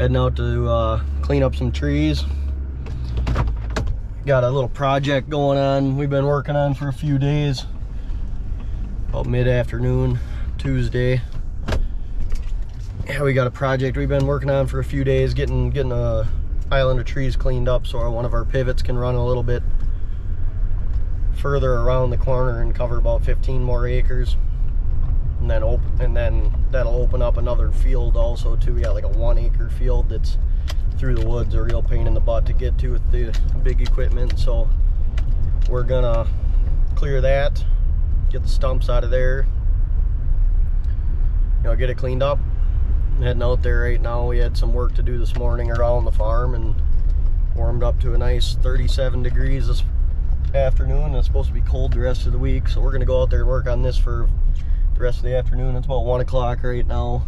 Heading out to clean up some trees. Got a little project going on we've been working on for a few days. About mid-afternoon, Tuesday. Yeah, we got a project we've been working on for a few days, getting a island of trees cleaned up so one of our pivots can run a little bit further around the corner and cover about 15 more acres. And then that'll open up another field also too. We got like a 1 acre field that's through the woods, a real pain in the butt to get to with the big equipment. So we're gonna clear that, get the stumps out of there, get it cleaned up. I'm heading out there right now. We had some work to do this morning around the farm and warmed up to a nice 37 degrees this afternoon. It's supposed to be cold the rest of the week, so we're gonna go out there and work on this for the rest of the afternoon. It's about 1 o'clock right now.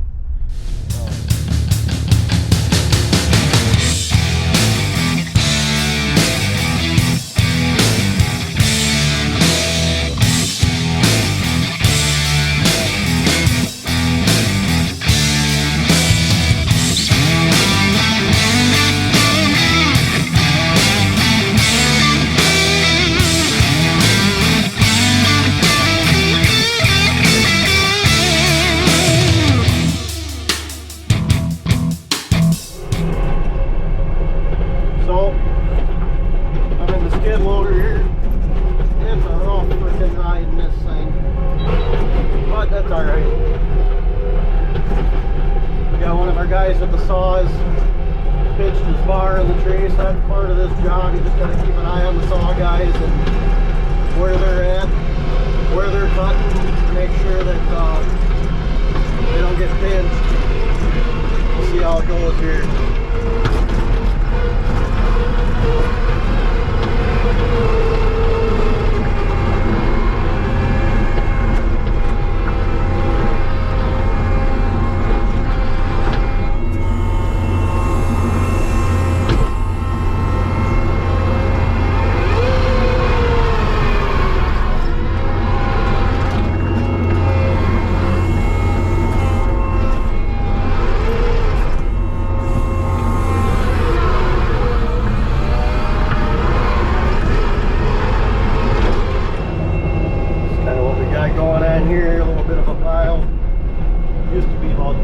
That's all right. We got one of our guys at the saws pitched his bar in the tree, so that's part of this job. You just got to keep an eye on the saw guys and where they're at, where they're cutting, to make sure that they don't get pinched. We'll see how it goes here. Here, a little bit of a pile. Used to be about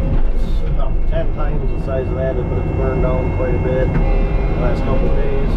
10 times the size of that, but it's burned down quite a bit the last couple of days.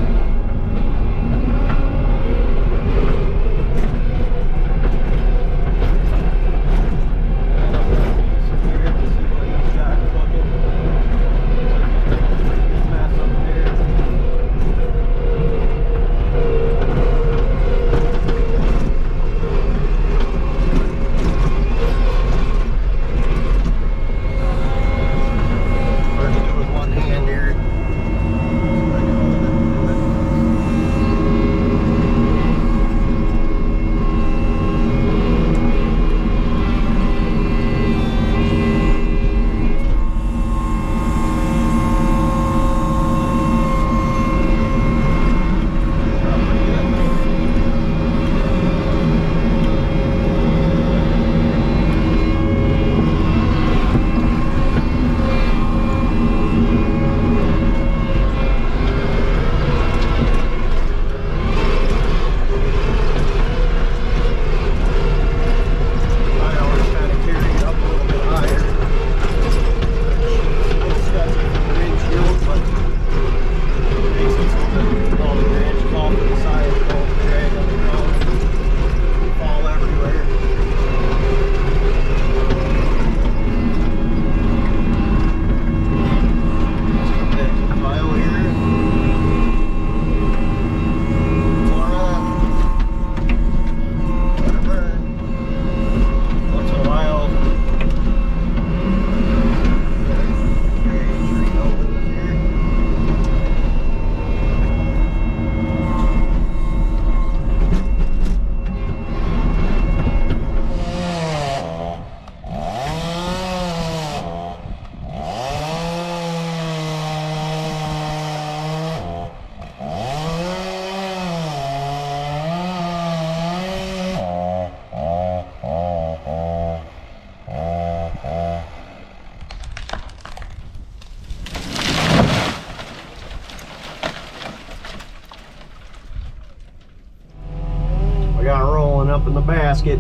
up in the basket.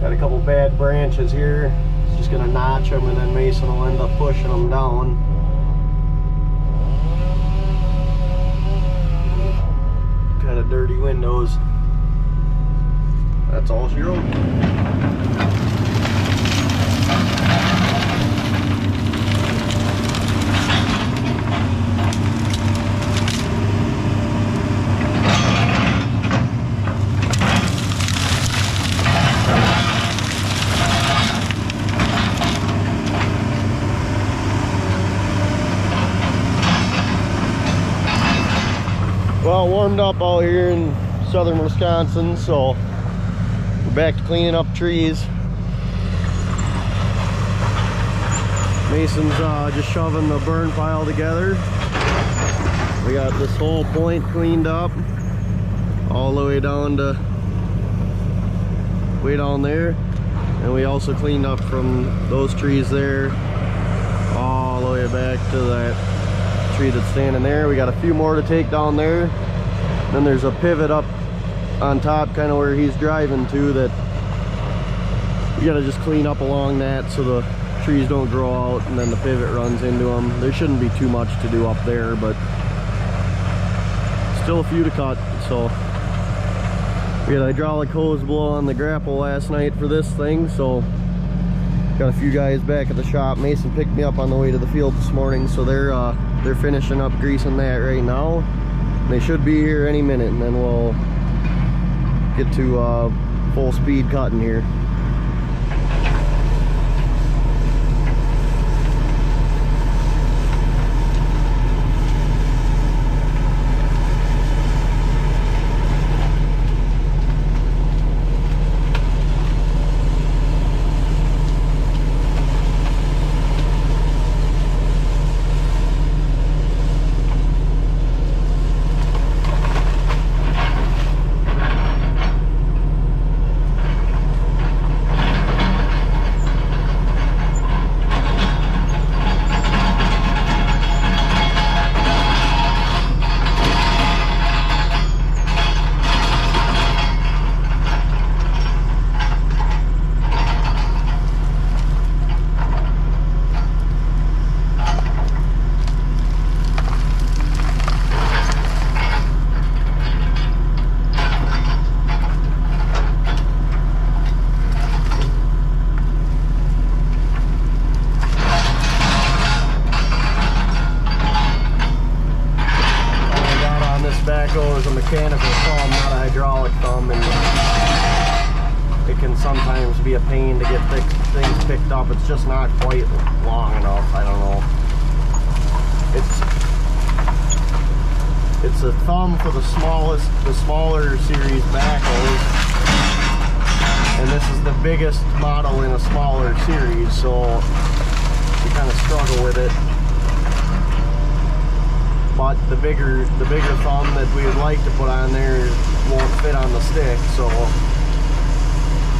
Got a couple bad branches here. It's just gonna notch them, and then Mason will end up pushing them down. Kind of dirty windows. That's all she wrote. Well, it warmed up out here in southern Wisconsin, so we're back to cleaning up trees. Mason's just shoving the burn pile together. We got this whole point cleaned up, all the way down to way down there, and we also cleaned up from those trees there all the way back to that tree that's standing there. We got a few more to take down there. Then there's a pivot up on top, kind of where he's driving to, that you gotta just clean up along that so the trees don't grow out and then the pivot runs into them. There shouldn't be too much to do up there, but still a few to cut. So we had a hydraulic hose blow on the Grapple last night for this thing, so got a few guys back at the shop. Mason picked me up on the way to the field this morning, so they're finishing up greasing that right now. They should be here any minute, and then we'll get to full speed cutting here. Is a mechanical thumb, not a hydraulic thumb, and it can sometimes be a pain to get things picked up. It's just not quite long enough. I don't know. It's a thumb for the smaller series backhoes, and this is the biggest model in a smaller series, so you kind of struggle with it. But the bigger thumb that we would like to put on there won't fit on the stick, so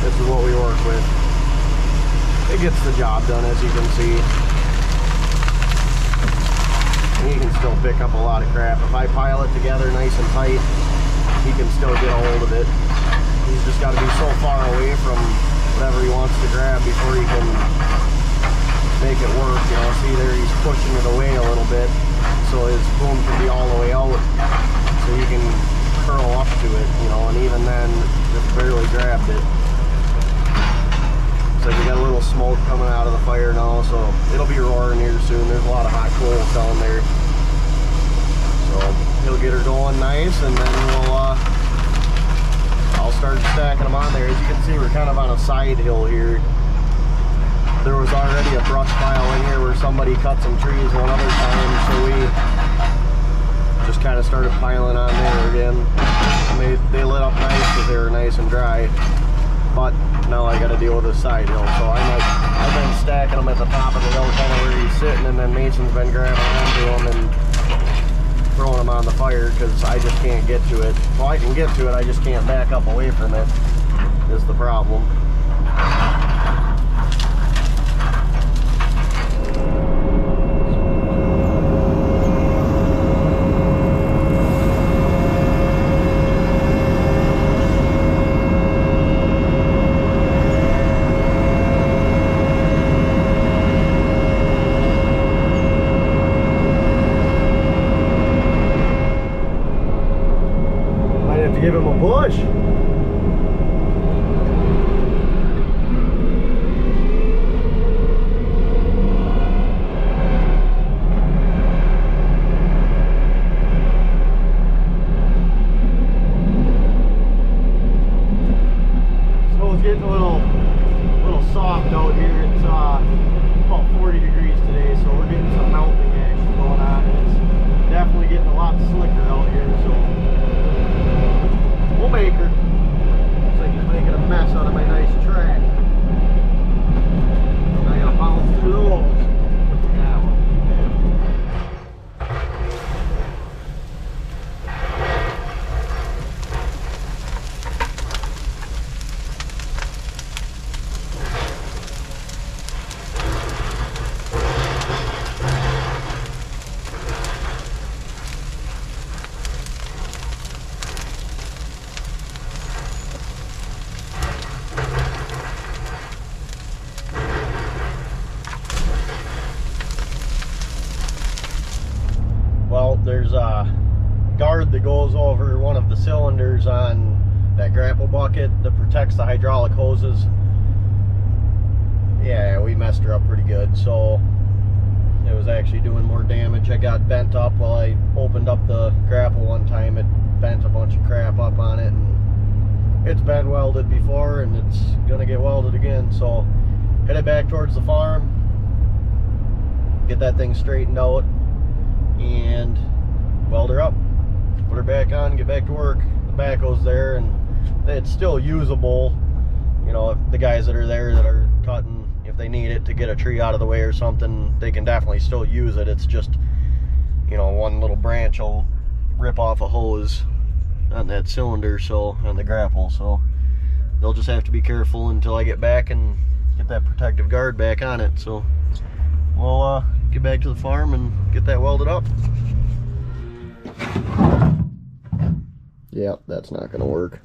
this is what we work with. It gets the job done, as you can see. And you can still pick up a lot of crap. If I pile it together nice and tight, he can still get a hold of it. He's just got to be so far away from whatever he wants to grab before he can make it work. You know, see there, he's pushing it away a little bit, so his boom can be all the way out, so you can curl up to it, you know, and even then, just barely grabbed it. Looks like we got a little smoke coming out of the fire now, so it'll be roaring here soon. There's a lot of hot coals down there. So he'll get her going nice, and then I'll start stacking them on there. As you can see, we're kind of on a side hill here. There was already a brush pile in here where somebody cut some trees one other time, so we just kind of started piling on there again. And they lit up nice because they were nice and dry, but now I got to deal with this side hill. So I've been stacking them at the top of the hill, kind of where he's sitting, and then Mason's been grabbing onto them and throwing them on the fire because I just can't get to it. Well, I can get to it, I just can't back up away from it, is the problem. Push. So it's getting a little soft out here. It's about 40 degrees today, so we're getting some melting action going on, and it's definitely getting a lot slicker out here. So we'll make her. Looks like he's making a mess out of my nice track. I gotta bounce through those. Yeah, well. Well, there's a guard that goes over one of the cylinders on that grapple bucket that protects the hydraulic hoses. Yeah, we messed her up pretty good, so it was actually doing more damage. I got bent up while I opened up the grapple one time. It bent a bunch of crap up on it, and it's been welded before and it's gonna get welded again. So headed back towards the farm, get that thing straightened out and weld her up, put her back on, get back to work. The backhoe's there and it's still usable. You know, if the guys that are there that are cutting, if they need it to get a tree out of the way or something, they can definitely still use it. It's just, you know, one little branch will rip off a hose on that cylinder, so on the grapple, so they'll just have to be careful until I get back and get that protective guard back on it. So we'll get back to the farm and get that welded up. Yep, that's not gonna work.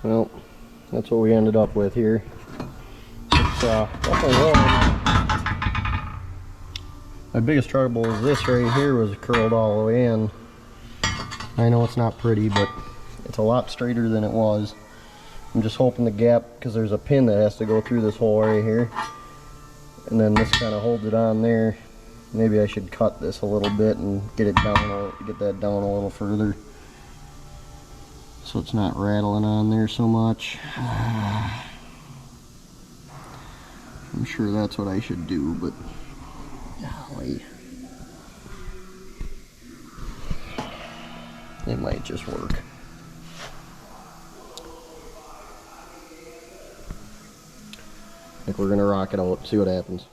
Well, that's what we ended up with here. It's definitely warm. My biggest trouble is this right here was curled all the way in. I know it's not pretty, but it's a lot straighter than it was. I'm just hoping the gap, because there's a pin that has to go through this hole right here, and then this kind of holds it on there. Maybe I should cut this a little bit and get it down, get that down a little further, so it's not rattling on there so much. I'm sure that's what I should do, but golly, it might just work. I think we're gonna rock it out, see what happens.